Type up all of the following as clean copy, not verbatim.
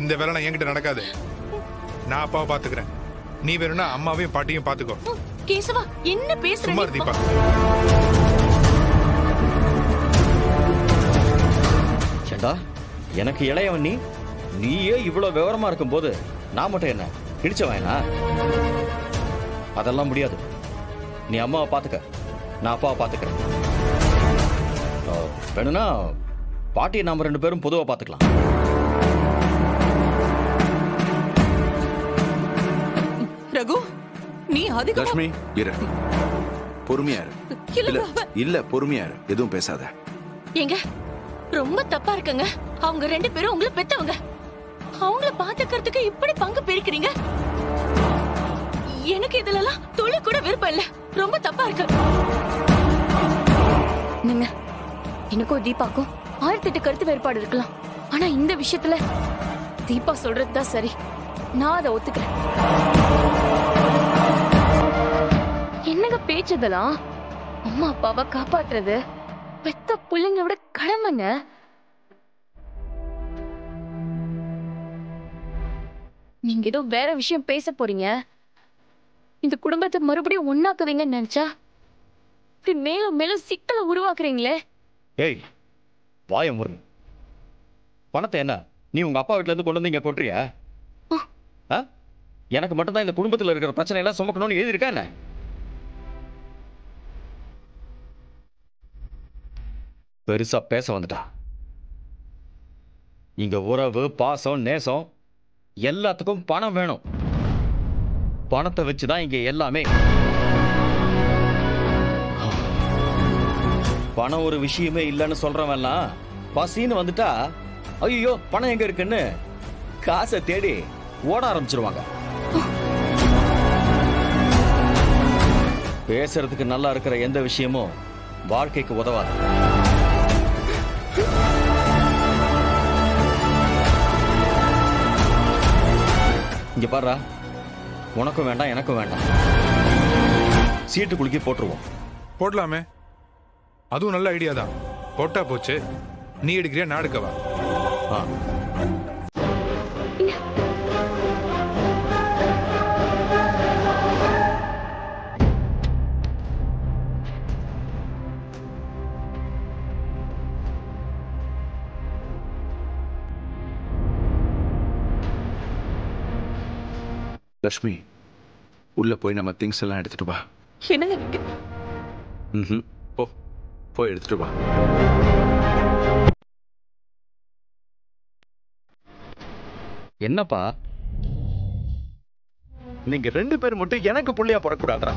இந்த வேலை என்கிட்ட நடக்காது. நான் அப்பாவை பாத்துக்கிறேன். நீ வேணும்னா அம்மாவையும் பாட்டியும் பாத்துக்கோ. கேசவா என்ன பேசுற? சும்மா தீபா. சேண்டா, எனக்கு இளையவன் நீயே இவ்வளவு விவரமா இருக்கும் போது நான் மட்டும் என்ன இடிச்சவனா? அதெல்லாம் முடியாது. நீ அம்மாவை பாத்துக்க, நான் அப்பாவை பாத்துக்கிறேன். வேணும்னா பாட்டியை நாம 2 பேரும் பொதுவா பாத்துக்கலாம். ரகு, நீ அதிகமா... லட்சுமி இரு, பொறுமையா இரு. இல்ல பொறுமையா இரு, எதுவும் பேசாத. ஏங்க, ரொம்ப தப்பா இருக்குங்க. அவங்க 2 பேரும் உங்களை பெத்தவங்க. அவங்கள பாத்துக்கிறதுக்கு இப்படி பங்கு பிரிக்கிறீங்க. எனக்கு இதுலலாம் துளி கூட விருப்பம் இல்ல. ரொம்ப தப்பா இருக்கு. நீங்க எனக்கும் தீபாக்கும் 1008 கருத்து வேறுபாடு இருக்கலாம். ஆனா இந்த விஷயத்துல தீபா சொல்றதுதான் சரி. நான் அதை ஒத்துக்கிறேன். என்னங்க பேச்சதெல்லாம்? அம்மா அப்பாவை காப்பாத்துறது பெத்த பிள்ளைங்களோட கடமைங்க. நீங்க ஏதோ வேற விஷயம் பேச போறீங்க. இந்த குடும்பத்தை மறுபடியும் ஒண்ணாக்குவீங்கன்னு நினைச்சா இப்படி மேலும் மேலும் சிக்கலை உருவாக்குறீங்களே. ஏய், வாய முரு. பணத்தை என்ன நீ உங்க அப்பா வீட்டுல இருந்து கொண்டு வந்து இங்க கொட்டுறியா? எனக்கு மட்டும்தான் இந்த குடும்பத்துல இருக்கிற பிரச்சனை எல்லாம் சுமக்கணும்னு எழுதி இருக்கா என்ன? பெருசா பேச வந்துட்டா. இங்க உறவு, பாசம், நேசம் எல்லாத்துக்கும் பணம் வேணும். பணத்தை வச்சுதான் இங்க எல்லாமே. பணம் ஒரு விஷயமே இல்லைன்னு சொல்றவன்லாம் பசின்னு வந்துட்டா ஐயோ பணம் எங்க இருக்குன்னு காசை தேடி ஓட ஆரம்பிச்சிருவாங்க. பேசுறதுக்கு நல்லா இருக்கிற எந்த விஷயமும் வாழ்க்கைக்கு உதவாது. இங்க பாரு, உனக்கும் வேண்டாம் எனக்கும் வேண்டாம். சீட்டு குலுக்கி போட்டுருவோம். போடலாமே, அதுவும் நல்ல ஐடியா தான். போட்டா போச்சு. நீ எடுக்கிறியா நான் எடுக்கவா? லட்சுமி, உள்ள போய் நம்ம திங்ஸ் எல்லாம் எடுத்துட்டு வா. என்னங்க? போ, போய் எடுத்துட்டு வா. என்னப்பா நீங்க 2 பேர் மட்டும் எனக்கு புள்ளையா போடக்கூடாதா?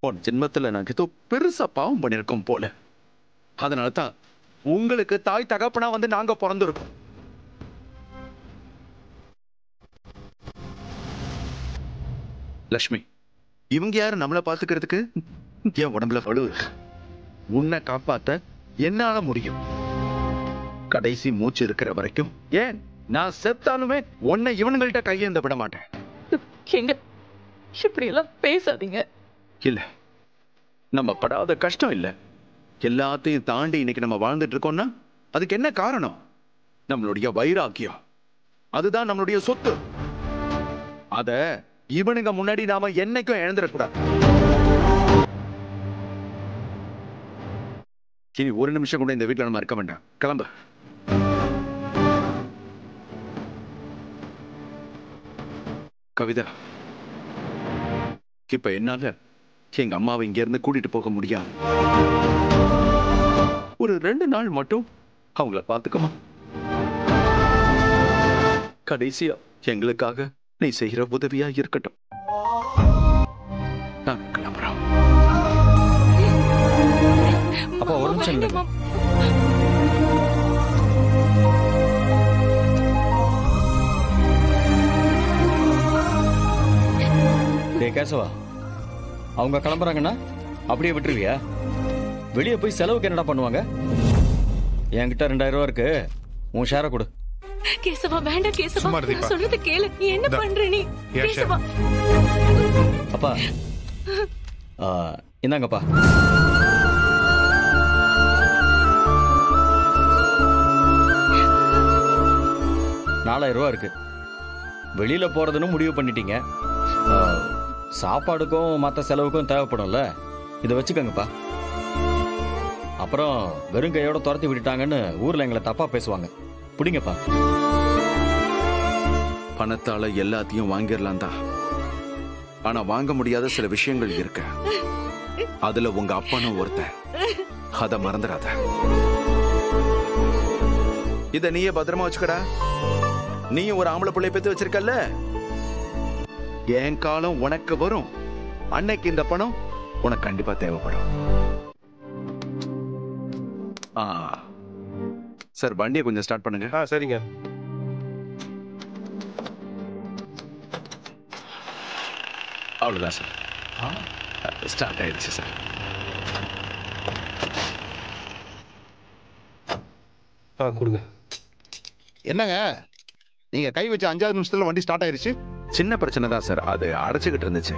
போன ஜென்மத்துல நான் ஏதோ பெருசா பாவம் பண்ணிருக்கோம் போல. அதனால தான் உங்களுக்கு தாய் தகப்பனா வந்து நாங்க பிறந்திருக்கோம். லட்சுமி, இவங்க யாரு நம்மளை பாத்துக்கிறதுக்கு? என் உடம்புல வலு. உன்னை காப்பாத்த என்னால முடியும். கடைசி மூச்சு இருக்கிற வரைக்கும், ஏன் நான் செத்தாலுமே உன்னை இவனுங்கள்ட்ட கையேந்த விட மாட்டேன். எங்க இப்படி எல்லாம் பேசாதீங்க. இல்ல, நம்ம படாத கஷ்டம் இல்ல. எல்லாத்தையும் தாண்டி இன்னைக்கு நம்ம வாழ்ந்துட்டு இருக்கோம்னா அதுக்கு என்ன காரணம்? நம்மளுடைய வைராக்கியம். அதுதான் நம்மளுடைய சொத்து. அத இவனுங்க முன்னாடி நாம என்னைக்கும் இழந்துடக்கூடாது. இனி ஒரு நிமிஷம் கூட இந்த வீட்டுல நம்ம இருக்க வேண்டாம். கிளம்பு. கவிதா, இப்ப என்னால எங்க அம்மாவை இங்க இருந்து கூட்டிட்டு போக முடியாது. ஒரு 2 நாள் மட்டும் அவங்கள பாத்துக்கமா. கடைசியா எங்களுக்காக நீ செய்யற உதவியா இருக்கட்டும். நான் கிளம்புறோம். அப்பா ஒரு நிமிஷம் இல்ல. டேய் கேசவா, அவங்க கிளம்புறாங்கன்னா அப்படியே விட்டுருவியா? வெளியே போய் செலவுக்கு என்னடா பண்ணுவாங்க? என்கிட்ட 2000 ரூபா இருக்கு, உன் ஷேரை கொடு. கேசவா வேண்டாம். கேசவா சொல்றது கேளு. நீ என்ன பண்ற? நீ கேசவா. அப்பா இந்தாங்கப்பா. 4000 ரூபா இருக்கு. வெளியில போறதுன்னு முடிவு பண்ணிட்டீங்க. சாப்பாடுக்கும் மற்ற செலவுக்கும் தேவைப்படும்ல, இதை வச்சுக்கோங்கப்பா. அப்புறம் வெறும் கையோட துரத்தி விட்டுட்டாங்கன்னு ஊர்ல எங்களை தப்பா பேசுவாங்க. பிடிங்கப்பா. பணத்தால எல்லாத்தையும் வாங்கிடலாம் தான், ஆனா வாங்க முடியாத சில விஷயங்கள் இருக்கு. அதுல உங்க அப்பனும் ஒருத்தன், அத மறந்துடாத. இத நீயே பத்திரமா வச்சுக்கடா. நீயும் ஒரு ஆம்பளை பிள்ளை பெத்து வச்சிருக்கல்ல, என் காலம் உனக்கு வரும். அன்னைக்கு இந்த பணம் உனக்கு கண்டிப்பா தேவைப்படும். சார், வண்டியை கொஞ்சம் ஸ்டார்ட் பண்ணுங்க. சரிங்க. அவ்வளவுதான் சார், ஸ்டார்ட் ஆயிடுச்சு சார். கொடுங்க. என்னங்க, நீங்க கை வச்ச 5வது நிமிஷத்துல வண்டி ஸ்டார்ட் ஆயிருச்சு? சின்ன பிரச்சனை தான் சார், அது அடைச்சுக்கிட்டு இருந்துச்சு.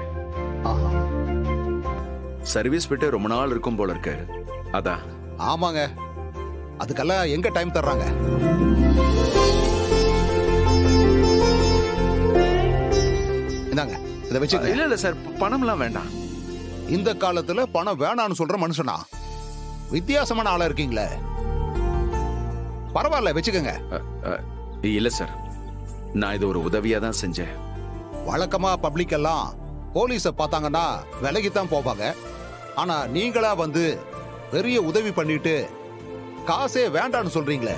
சர்வீஸ் விட்டு ரொம்ப நாள் இருக்கும் போல இருக்கு, அதான். ஆமாங்க, அதுக்கெல்லாம் எங்க டைம் தர்றாங்க? இந்தாங்க, இதை வச்சு. இல்ல சார், பணம்லாம் வேண்டாம். இந்த காலத்துல பணம் வேணான்னு சொல்ற மனுஷனா? வித்தியாசமான ஆளா இருக்கீங்களே. பரவாயில்ல, வச்சுக்கோங்க. இல்ல சார், நான் இது ஒரு உதவியா தான் செஞ்சேன். வழக்கமா பப்ளிக் எல்லாம் போலீஸ பார்த்தாங்கன்னா விலகித்தான் போவாங்க. ஆனா நீங்களா வந்து பெரிய உதவி பண்ணிட்டு காசே வேண்டான்னு சொல்றீங்களே,